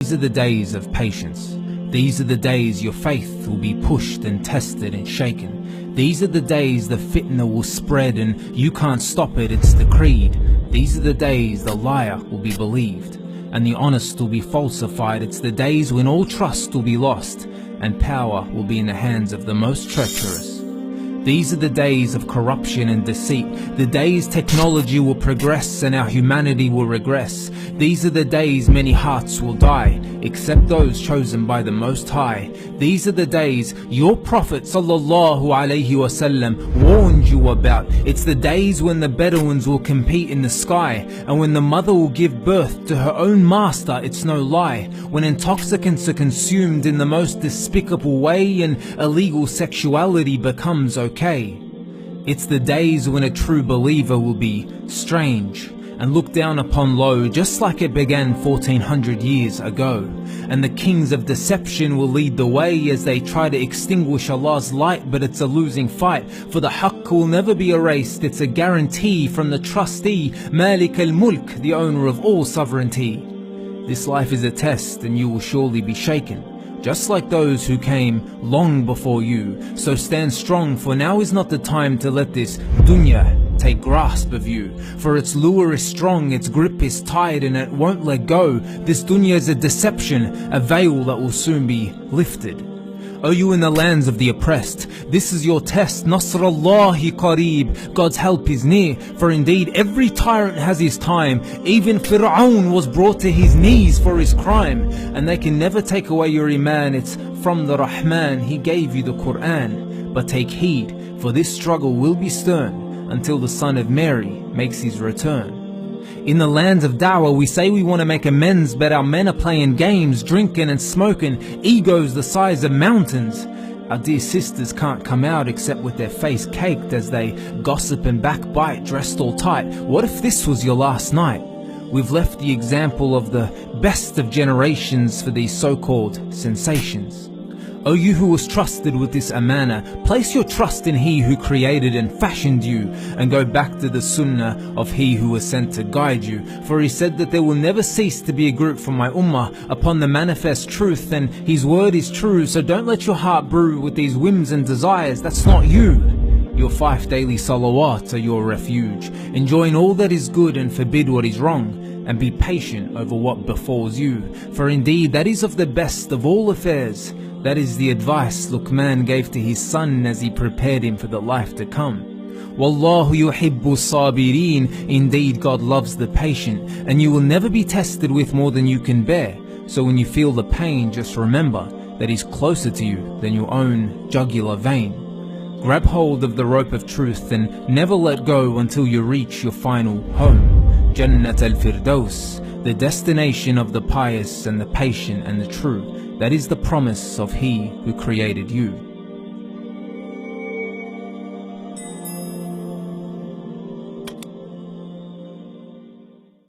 These are the days of patience. These are the days your faith will be pushed and tested and shaken. These are the days the fitna will spread and you can't stop it, it's decreed. These are the days the liar will be believed and the honest will be falsified. It's the days when all trust will be lost and power will be in the hands of the most treacherous. These are the days of corruption and deceit, the days technology will progress and our humanity will regress. These are the days many hearts will die, except those chosen by the Most High. These are the days your Prophet ﷺ warned you about. It's the days when the Bedouins will compete in the sky, and when the mother will give birth to her own master, it's no lie. When intoxicants are consumed in the most despicable way and illegal sexuality becomes okay. It's the days when a true believer will be strange and looked down upon low, just like it began 1400 years ago. And the kings of deception will lead the way as they try to extinguish Allah's light, but it's a losing fight, for the haqq will never be erased. It's a guarantee from the trustee, Malik al-Mulk, the owner of all sovereignty. This life is a test and you will surely be shaken, just like those who came long before you. So stand strong, for now is not the time to let this dunya take grasp of you. For its lure is strong, its grip is tight, and it won't let go. This dunya is a deception, a veil that will soon be lifted. O you in the lands of the oppressed, this is your test. Nasrullahi qareeb, God's help is near. For indeed every tyrant has his time. Even Fir'aun was brought to his knees for his crime. And they can never take away your iman. It's from the Rahman, he gave you the Qur'an. But take heed, for this struggle will be stern until the son of Mary makes his return. In the lands of Dawah we say we want to make amends, but our men are playing games, drinking and smoking, egos the size of mountains. Our dear sisters can't come out except with their face caked as they gossip and backbite, dressed all tight. What if this was your last night? We've left the example of the best of generations for these so-called sensations. O you who was trusted with this amana, place your trust in He who created and fashioned you, and go back to the sunnah of He who was sent to guide you. For He said that there will never cease to be a group from my ummah upon the manifest truth, and His word is true. So don't let your heart brew with these whims and desires, that's not you. Your 5 daily salawat are your refuge. Enjoin all that is good and forbid what is wrong, and be patient over what befalls you. For indeed that is of the best of all affairs. That is the advice Luqman gave to his son as he prepared him for the life to come. Wallahu yuhibbu sabirin, indeed God loves the patient, and you will never be tested with more than you can bear. So when you feel the pain, just remember that He's closer to you than your own jugular vein. Grab hold of the rope of truth and never let go until you reach your final home, Jannat al-Firdaus, the destination of the pious and the patient and the true. That is the promise of He who created you.